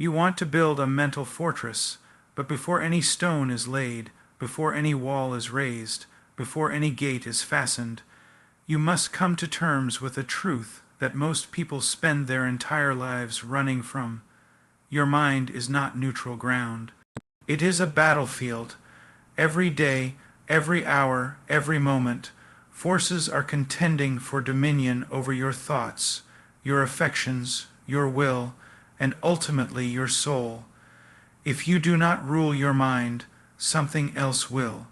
You want to build a mental fortress, but before any stone is laid, before any wall is raised, before any gate is fastened, you must come to terms with a truth that most people spend their entire lives running from. Your mind is not neutral ground. It is a battlefield. Every day, every hour, every moment, forces are contending for dominion over your thoughts, your affections, your will, and ultimately your soul. If you do not rule your mind, something else will.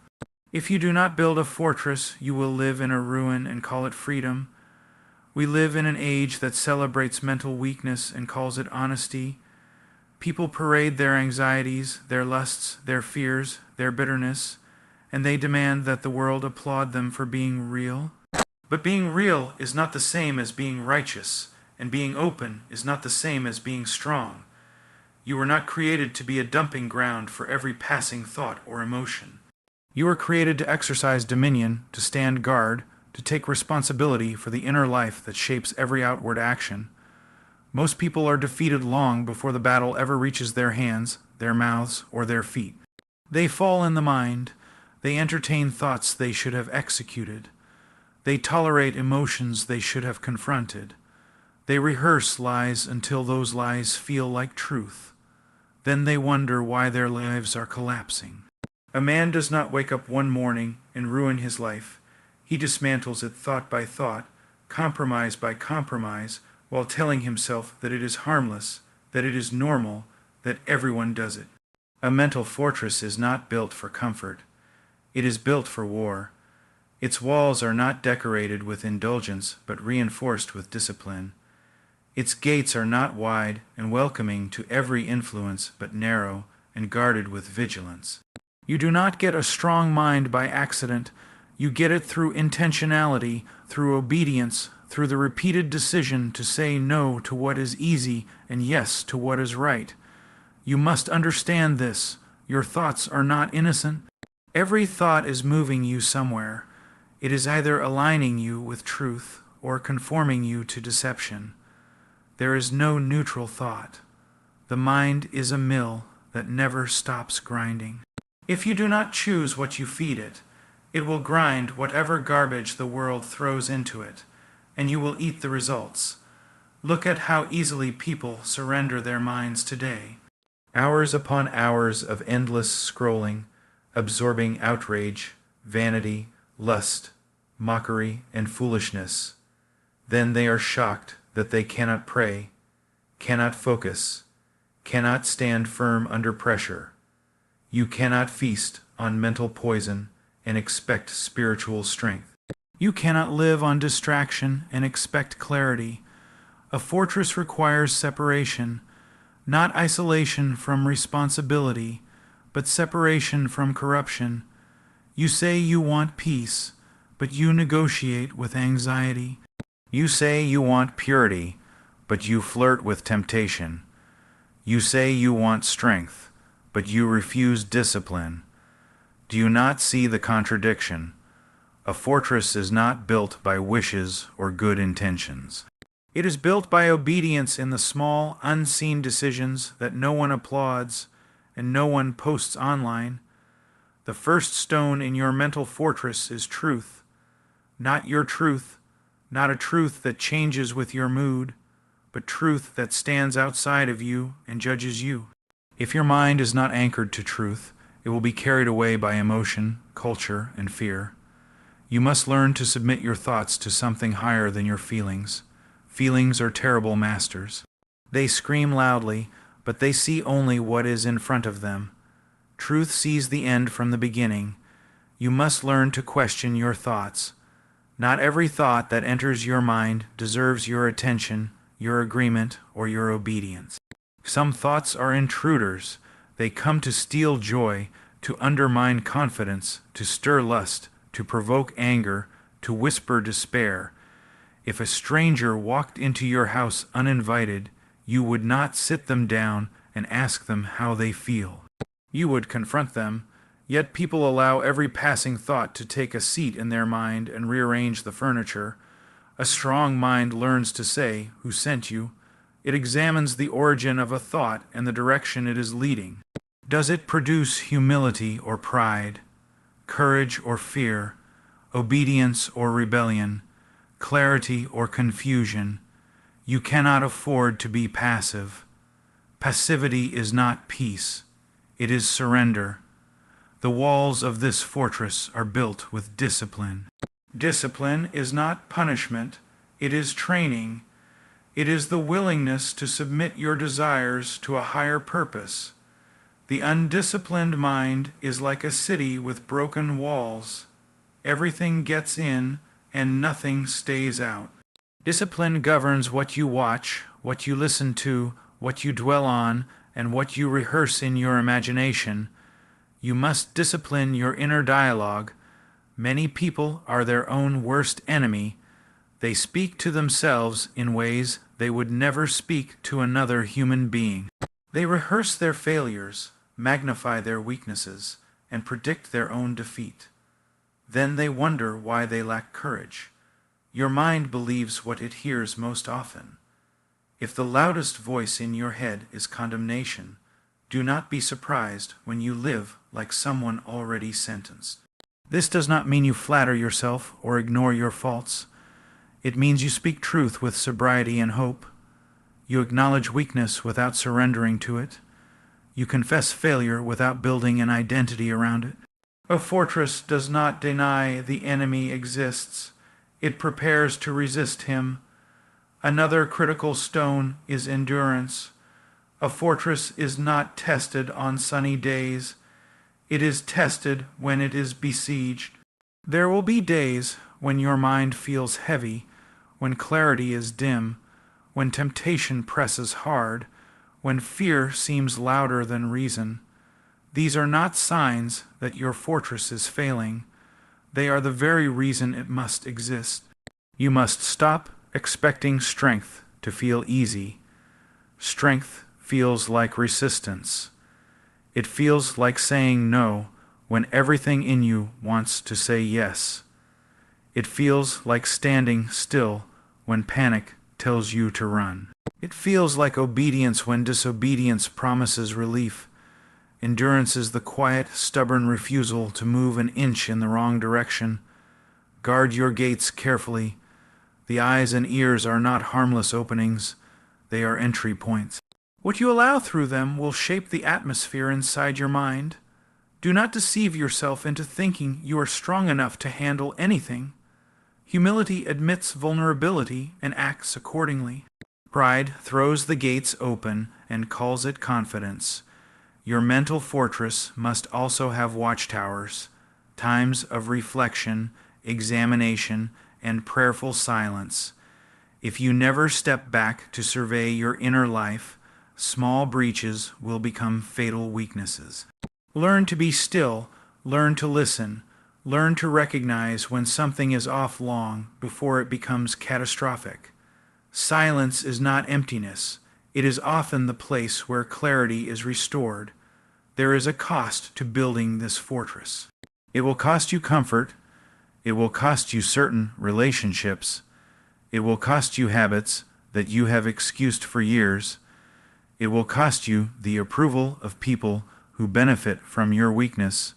If you do not build a fortress, you will live in a ruin and call it freedom. We live in an age that celebrates mental weakness and calls it honesty. People parade their anxieties, their lusts, their fears, their bitterness, and they demand that the world applaud them for being real. But being real is not the same as being righteous, and being open is not the same as being strong. You were not created to be a dumping ground for every passing thought or emotion. You were created to exercise dominion, to stand guard, to take responsibility for the inner life that shapes every outward action. Most people are defeated long before the battle ever reaches their hands, their mouths, or their feet. They fall in the mind. They entertain thoughts they should have executed. They tolerate emotions they should have confronted. They rehearse lies until those lies feel like truth. Then they wonder why their lives are collapsing. A man does not wake up one morning and ruin his life. He dismantles it thought by thought, compromise by compromise, while telling himself that it is harmless, that it is normal, that everyone does it. A mental fortress is not built for comfort. It is built for war. Its walls are not decorated with indulgence, but reinforced with discipline. Its gates are not wide and welcoming to every influence, but narrow and guarded with vigilance. You do not get a strong mind by accident. You get it through intentionality, through obedience, through the repeated decision to say no to what is easy and yes to what is right. You must understand this. Your thoughts are not innocent. Every thought is moving you somewhere. It is either aligning you with truth or conforming you to deception. There is no neutral thought. The mind is a mill that never stops grinding. If you do not choose what you feed it, it will grind whatever garbage the world throws into it, and you will eat the results. Look at how easily people surrender their minds today. Hours upon hours of endless scrolling, absorbing outrage, vanity, lust, mockery, and foolishness. Then they are shocked that they cannot pray, cannot focus, cannot stand firm under pressure. You cannot feast on mental poison and expect spiritual strength. You cannot live on distraction and expect clarity. A fortress requires separation, not isolation from responsibility, but separation from corruption. You say you want peace, but you negotiate with anxiety. You say you want purity, but you flirt with temptation. You say you want strength, but you refuse discipline. Do you not see the contradiction? A fortress is not built by wishes or good intentions. It is built by obedience in the small, unseen decisions that no one applauds and no one posts online. The first stone in your mental fortress is truth. Not your truth, not a truth that changes with your mood, but truth that stands outside of you and judges you. If your mind is not anchored to truth, it will be carried away by emotion, culture, and fear. You must learn to submit your thoughts to something higher than your feelings. Feelings are terrible masters. They scream loudly, but they see only what is in front of them. Truth sees the end from the beginning. You must learn to question your thoughts. Not every thought that enters your mind deserves your attention, your agreement, or your obedience. Some thoughts are intruders. They come to steal joy, to undermine confidence, to stir lust, to provoke anger, to whisper despair. If a stranger walked into your house uninvited, you would not sit them down and ask them how they feel. You would confront them, yet people allow every passing thought to take a seat in their mind and rearrange the furniture. A strong mind learns to say, "Who sent you?" It examines the origin of a thought and the direction it is leading. Does it produce humility or pride, courage or fear, obedience or rebellion, clarity or confusion? You cannot afford to be passive. Passivity is not peace. It is surrender. The walls of this fortress are built with discipline. Discipline is not punishment. It is training. It is the willingness to submit your desires to a higher purpose. The undisciplined mind is like a city with broken walls. Everything gets in and nothing stays out. Discipline governs what you watch, what you listen to, what you dwell on, and what you rehearse in your imagination. You must discipline your inner dialogue. Many people are their own worst enemy. They speak to themselves in ways they would never speak to another human being. They rehearse their failures, magnify their weaknesses, and predict their own defeat. Then they wonder why they lack courage. Your mind believes what it hears most often. If the loudest voice in your head is condemnation, do not be surprised when you live like someone already sentenced. This does not mean you flatter yourself or ignore your faults. It means you speak truth with sobriety and hope. You acknowledge weakness without surrendering to it. You confess failure without building an identity around it. A fortress does not deny the enemy exists. It prepares to resist him. Another critical stone is endurance. A fortress is not tested on sunny days. It is tested when it is besieged. There will be days when your mind feels heavy, when clarity is dim, when temptation presses hard, when fear seems louder than reason. These are not signs that your fortress is failing. They are the very reason it must exist. You must stop expecting strength to feel easy. Strength feels like resistance. It feels like saying no when everything in you wants to say yes. It feels like standing still when panic tells you to run. It feels like obedience when disobedience promises relief. Endurance is the quiet, stubborn refusal to move an inch in the wrong direction. Guard your gates carefully. The eyes and ears are not harmless openings. They are entry points. What you allow through them will shape the atmosphere inside your mind. Do not deceive yourself into thinking you are strong enough to handle anything. Humility admits vulnerability and acts accordingly. Pride throws the gates open and calls it confidence. Your mental fortress must also have watchtowers, times of reflection, examination, and prayerful silence. If you never step back to survey your inner life, small breaches will become fatal weaknesses. Learn to be still, learn to listen, learn to recognize when something is off long before it becomes catastrophic. Silence is not emptiness. It is often the place where clarity is restored. There is a cost to building this fortress. It will cost you comfort. It will cost you certain relationships. It will cost you habits that you have excused for years. It will cost you the approval of people who benefit from your weakness,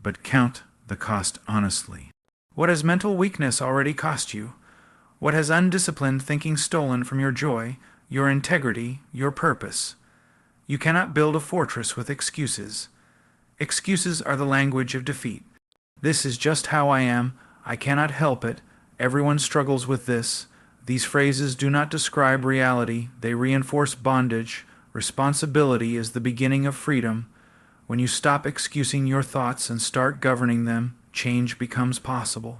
but count the cost honestly. What has mental weakness already cost you? What has undisciplined thinking stolen from your joy, your integrity, your purpose? You cannot build a fortress with excuses. Excuses are the language of defeat. This is just how I am. I cannot help it. Everyone struggles with this. These phrases do not describe reality. They reinforce bondage. Responsibility is the beginning of freedom. When you stop excusing your thoughts and start governing them, change becomes possible.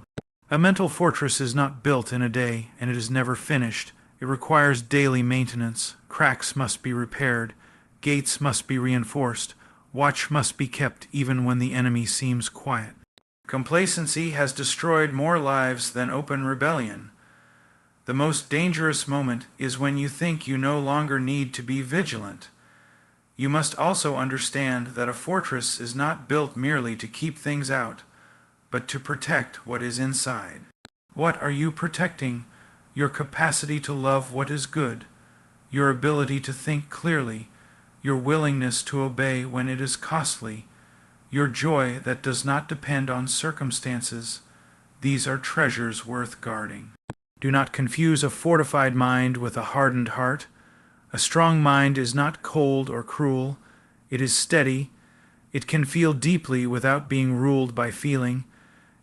A mental fortress is not built in a day, and it is never finished. It requires daily maintenance. Cracks must be repaired. Gates must be reinforced. Watch must be kept even when the enemy seems quiet. Complacency has destroyed more lives than open rebellion. The most dangerous moment is when you think you no longer need to be vigilant. You must also understand that a fortress is not built merely to keep things out, but to protect what is inside. What are you protecting? Your capacity to love what is good, your ability to think clearly, your willingness to obey when it is costly, your joy that does not depend on circumstances. These are treasures worth guarding. Do not confuse a fortified mind with a hardened heart. A strong mind is not cold or cruel. It is steady. It can feel deeply without being ruled by feeling.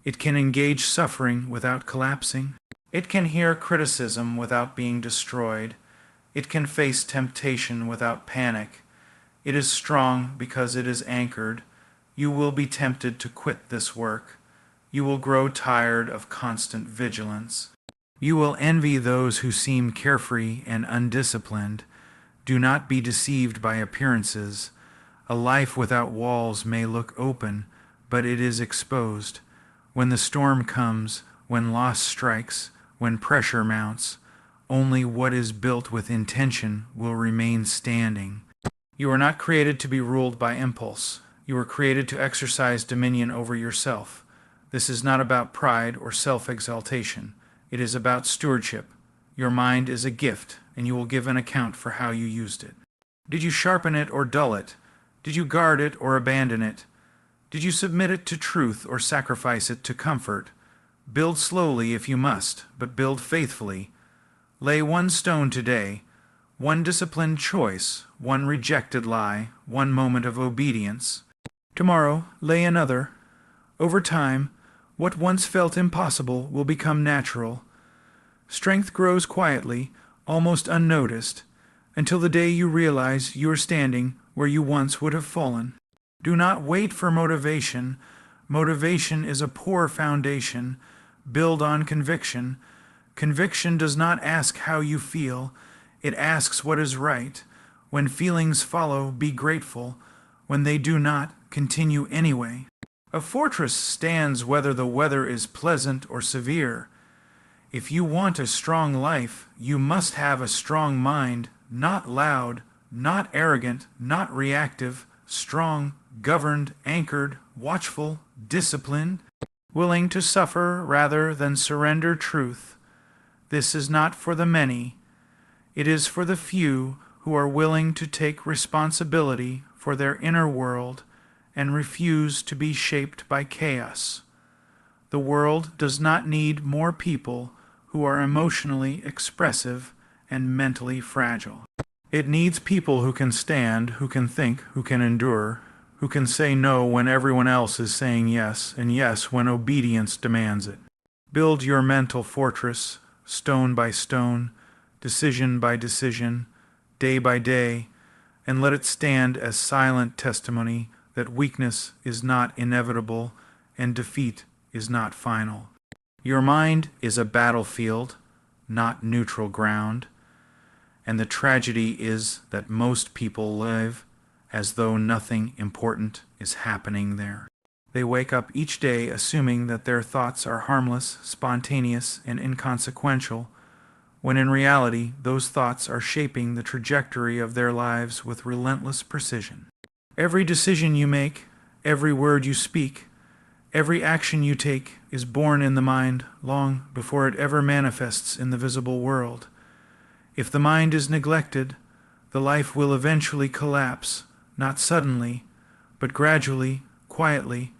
It can engage suffering without collapsing. It can hear criticism without being destroyed. It can face temptation without panic. It is strong because it is anchored. You will be tempted to quit this work. You will grow tired of constant vigilance. You will envy those who seem carefree and undisciplined. Do not be deceived by appearances. A life without walls may look open, but it is exposed. When the storm comes, when loss strikes, when pressure mounts, only what is built with intention will remain standing. You are not created to be ruled by impulse. You are created to exercise dominion over yourself. This is not about pride or self-exaltation. It is about stewardship. Your mind is a gift, and you will give an account for how you used it. Did you sharpen it or dull it? Did you guard it or abandon it? Did you submit it to truth or sacrifice it to comfort? Build slowly if you must, but build faithfully. Lay one stone today, one disciplined choice, one rejected lie, one moment of obedience. Tomorrow, lay another. Over time, what once felt impossible will become natural. Strength grows quietly, almost unnoticed, until the day you realize you are standing where you once would have fallen. Do not wait for motivation. Motivation is a poor foundation. Build on conviction. Conviction does not ask how you feel. It asks what is right. When feelings follow, be grateful. When they do not, continue anyway. A fortress stands whether the weather is pleasant or severe. If you want a strong life, you must have a strong mind, not loud, not arrogant, not reactive, strong, governed, anchored, watchful, disciplined, willing to suffer rather than surrender truth. This is not for the many. It is for the few who are willing to take responsibility for their inner world and refuse to be shaped by chaos. The world does not need more people who are emotionally expressive and mentally fragile. It needs people who can stand, who can think, who can endure, who can say no when everyone else is saying yes, and yes when obedience demands it. Build your mental fortress, stone by stone, decision by decision, day by day, and let it stand as silent testimony that weakness is not inevitable and defeat is not final. Your mind is a battlefield, not neutral ground, and the tragedy is that most people live as though nothing important is happening there. They wake up each day assuming that their thoughts are harmless, spontaneous, and inconsequential, when in reality those thoughts are shaping the trajectory of their lives with relentless precision. Every decision you make, every word you speak, every action you take is born in the mind long before it ever manifests in the visible world. If the mind is neglected, the life will eventually collapse, not suddenly, but gradually, quietly,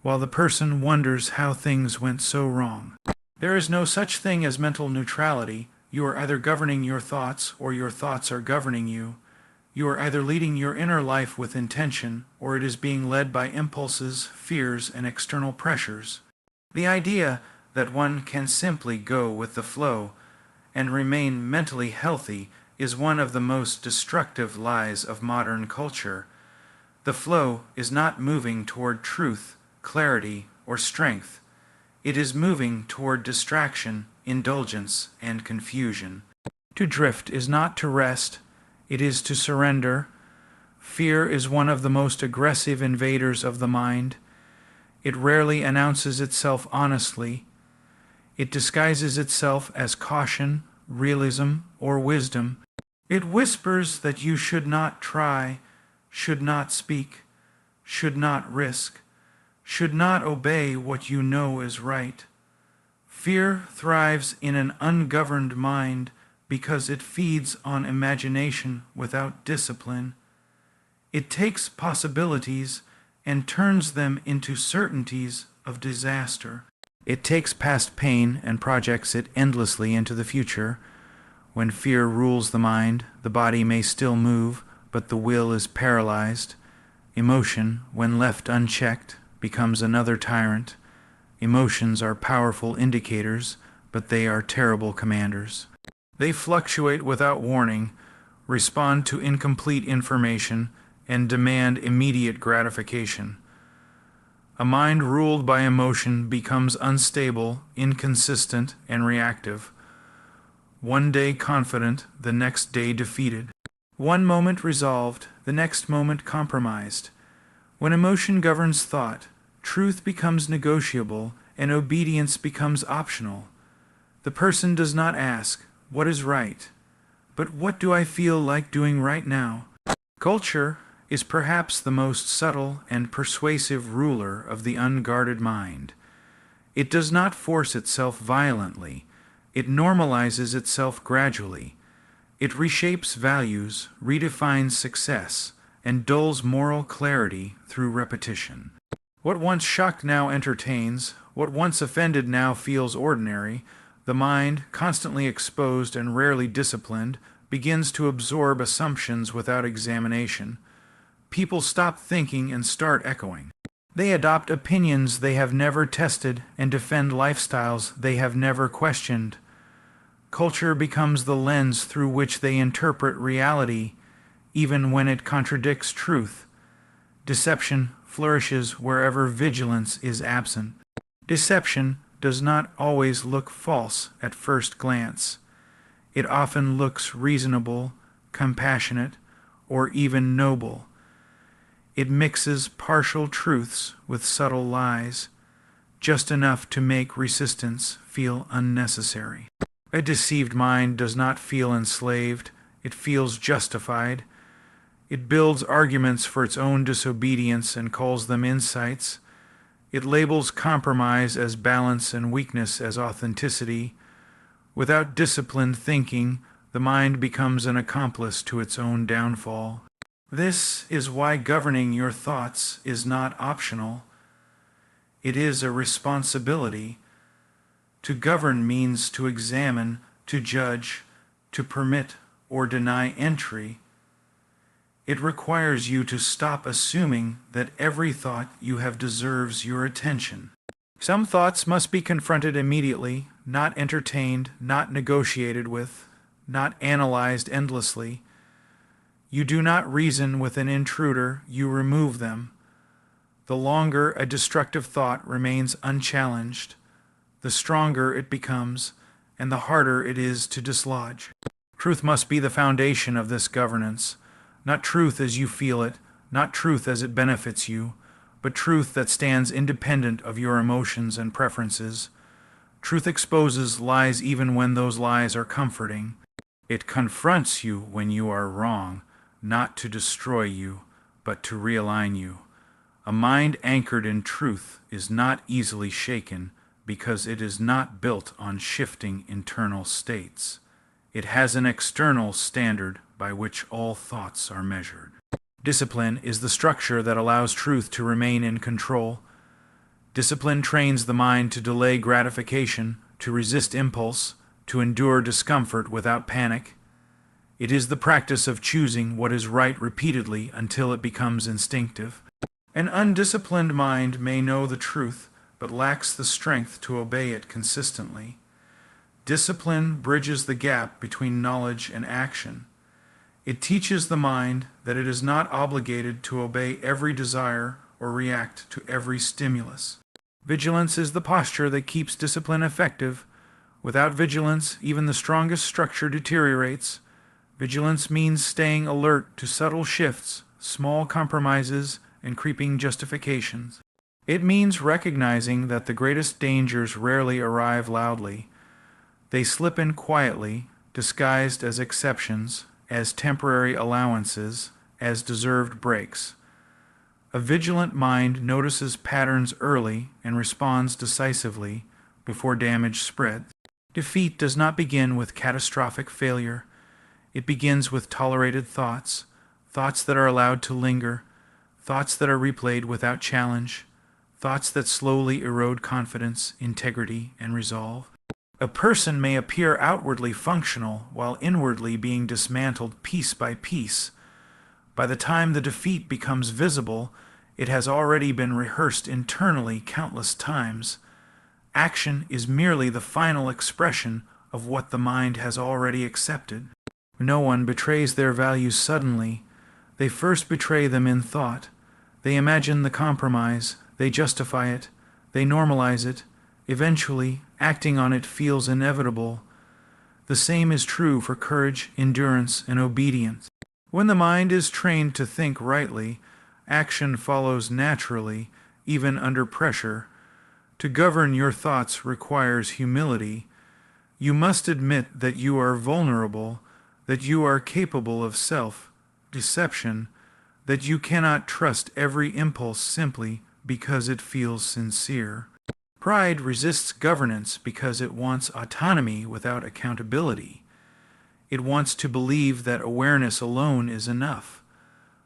while the person wonders how things went so wrong. There is no such thing as mental neutrality. You are either governing your thoughts or your thoughts are governing you. You are either leading your inner life with intention, or it is being led by impulses, fears, and external pressures. The idea that one can simply go with the flow and remain mentally healthy is one of the most destructive lies of modern culture. The flow is not moving toward truth, clarity, or strength. It is moving toward distraction, indulgence, and confusion. To drift is not to rest. It is to surrender. Fear is one of the most aggressive invaders of the mind. It rarely announces itself honestly. It disguises itself as caution, realism, or wisdom. It whispers that you should not try, should not speak, should not risk, should not obey what you know is right. Fear thrives in an ungoverned mind because it feeds on imagination without discipline. It takes possibilities and turns them into certainties of disaster. It takes past pain and projects it endlessly into the future. When fear rules the mind, the body may still move, but the will is paralyzed. Emotion, when left unchecked, becomes another tyrant. Emotions are powerful indicators, but they are terrible commanders. They fluctuate without warning, respond to incomplete information, and demand immediate gratification. A mind ruled by emotion becomes unstable, inconsistent, and reactive. One day confident, the next day defeated. One moment resolved, the next moment compromised. When emotion governs thought, truth becomes negotiable, and obedience becomes optional. The person does not ask, "What is right?" but "What do I feel like doing right now?" Culture is perhaps the most subtle and persuasive ruler of the unguarded mind. It does not force itself violently. It normalizes itself gradually. It reshapes values, redefines success, and dulls moral clarity through repetition. What once shocked now entertains, what once offended now feels ordinary. The mind, constantly exposed and rarely disciplined, begins to absorb assumptions without examination. People stop thinking and start echoing. They adopt opinions they have never tested and defend lifestyles they have never questioned. Culture becomes the lens through which they interpret reality, even when it contradicts truth. Deception flourishes wherever vigilance is absent. Deception does not always look false at first glance. It often looks reasonable, compassionate, or even noble. It mixes partial truths with subtle lies, just enough to make resistance feel unnecessary. A deceived mind does not feel enslaved, it feels justified. It builds arguments for its own disobedience and calls them insights. It labels compromise as balance and weakness as authenticity. Without disciplined thinking, the mind becomes an accomplice to its own downfall. This is why governing your thoughts is not optional. It is a responsibility. To govern means to examine, to judge, to permit or deny entry. It requires you to stop assuming that every thought you have deserves your attention. Some thoughts must be confronted immediately, not entertained, not negotiated with, not analyzed endlessly. You do not reason with an intruder, you remove them. The longer a destructive thought remains unchallenged, the stronger it becomes, and the harder it is to dislodge. Truth must be the foundation of this governance. Not truth as you feel it, not truth as it benefits you, but truth that stands independent of your emotions and preferences. Truth exposes lies even when those lies are comforting. It confronts you when you are wrong, not to destroy you, but to realign you. A mind anchored in truth is not easily shaken because it is not built on shifting internal states. It has an external standard by which all thoughts are measured. Discipline is the structure that allows truth to remain in control. Discipline trains the mind to delay gratification, to resist impulse, to endure discomfort without panic. It is the practice of choosing what is right repeatedly until it becomes instinctive. An undisciplined mind may know the truth, but lacks the strength to obey it consistently. Discipline bridges the gap between knowledge and action. It teaches the mind that it is not obligated to obey every desire or react to every stimulus. Vigilance is the posture that keeps discipline effective. Without vigilance, even the strongest structure deteriorates. Vigilance means staying alert to subtle shifts, small compromises, and creeping justifications. It means recognizing that the greatest dangers rarely arrive loudly. They slip in quietly, disguised as exceptions, as temporary allowances, as deserved breaks. A vigilant mind notices patterns early and responds decisively before damage spreads. Defeat does not begin with catastrophic failure. It begins with tolerated thoughts, thoughts that are allowed to linger, thoughts that are replayed without challenge, thoughts that slowly erode confidence, integrity, and resolve. A person may appear outwardly functional while inwardly being dismantled piece by piece. By the time the defeat becomes visible, it has already been rehearsed internally countless times. Action is merely the final expression of what the mind has already accepted. No one betrays their values suddenly. They first betray them in thought. They imagine the compromise, they justify it, they normalize it. Eventually, acting on it feels inevitable. The same is true for courage, endurance, and obedience. When the mind is trained to think rightly, action follows naturally, even under pressure. To govern your thoughts requires humility. You must admit that you are vulnerable, that you are capable of self-deception, that you cannot trust every impulse simply because it feels sincere. Pride resists governance because it wants autonomy without accountability. It wants to believe that awareness alone is enough.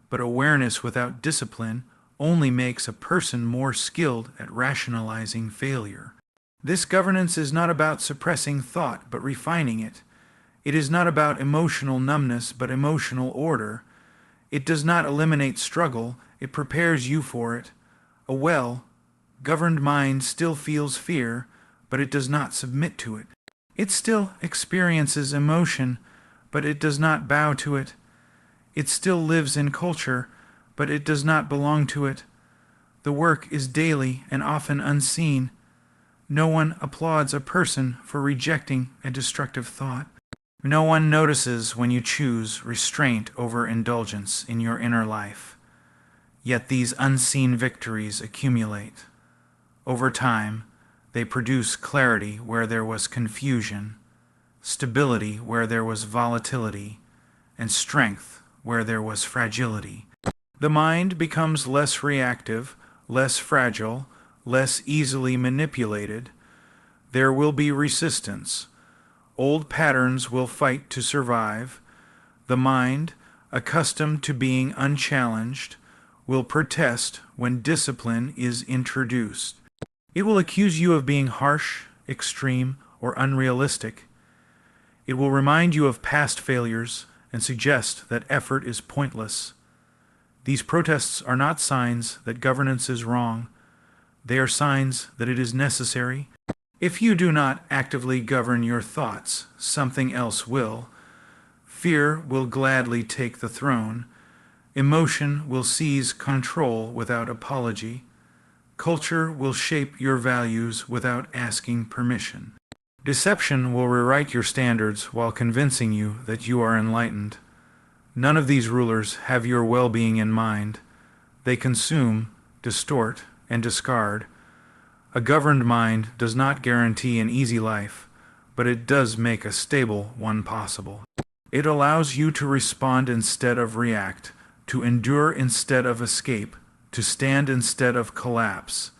But awareness without discipline only makes a person more skilled at rationalizing failure. This governance is not about suppressing thought, but refining it. It is not about emotional numbness, but emotional order. It does not eliminate struggle, it prepares you for it. A well-governed mind still feels fear, but it does not submit to it. It still experiences emotion, but it does not bow to it. It still lives in culture, but it does not belong to it. The work is daily and often unseen. No one applauds a person for rejecting a destructive thought. No one notices when you choose restraint over indulgence in your inner life. Yet these unseen victories accumulate. Over time, they produce clarity where there was confusion, stability where there was volatility, and strength where there was fragility. The mind becomes less reactive, less fragile, less easily manipulated. There will be resistance. Old patterns will fight to survive. The mind, accustomed to being unchallenged, will protest when discipline is introduced. It will accuse you of being harsh, extreme, or unrealistic. It will remind you of past failures and suggest that effort is pointless. These protests are not signs that governance is wrong. They are signs that it is necessary. If you do not actively govern your thoughts, something else will. Fear will gladly take the throne. Emotion will seize control without apology. Culture will shape your values without asking permission. Deception will rewrite your standards while convincing you that you are enlightened. None of these rulers have your well-being in mind. They consume, distort, and discard. A governed mind does not guarantee an easy life, but it does make a stable one possible. It allows you to respond instead of react, to endure instead of escape, to stand instead of collapse.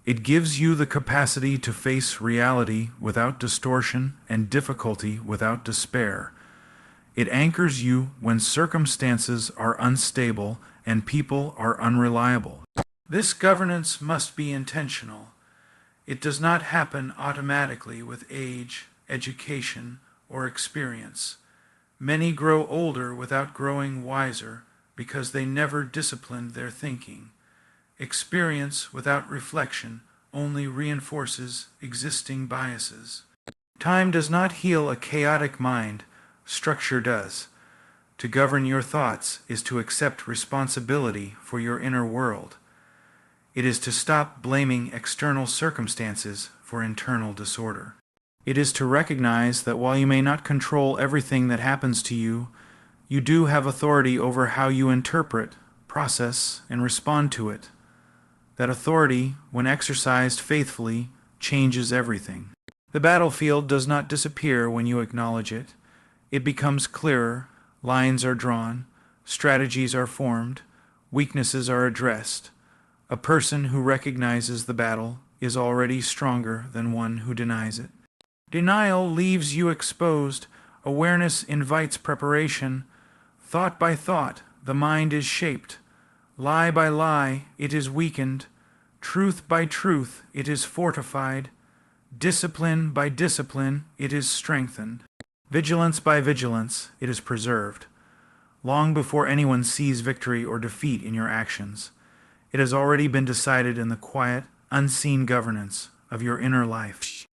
It gives you the capacity to face reality without distortion and difficulty without despair. It anchors you when circumstances are unstable and people are unreliable. This governance must be intentional. It does not happen automatically with age, education, or experience. Many grow older without growing wiser because they never disciplined their thinking. Experience without reflection only reinforces existing biases. Time does not heal a chaotic mind, structure does. To govern your thoughts is to accept responsibility for your inner world. It is to stop blaming external circumstances for internal disorder. It is to recognize that while you may not control everything that happens to you, you do have authority over how you interpret, process, and respond to it. That authority, when exercised faithfully, changes everything. The battlefield does not disappear when you acknowledge it. It becomes clearer, lines are drawn, strategies are formed, weaknesses are addressed. A person who recognizes the battle is already stronger than one who denies it. Denial leaves you exposed. Awareness invites preparation. Thought by thought, the mind is shaped. Lie by lie, it is weakened. Truth by truth, it is fortified. Discipline by discipline, it is strengthened. Vigilance by vigilance, it is preserved. Long before anyone sees victory or defeat in your actions, it has already been decided in the quiet, unseen governance of your inner life.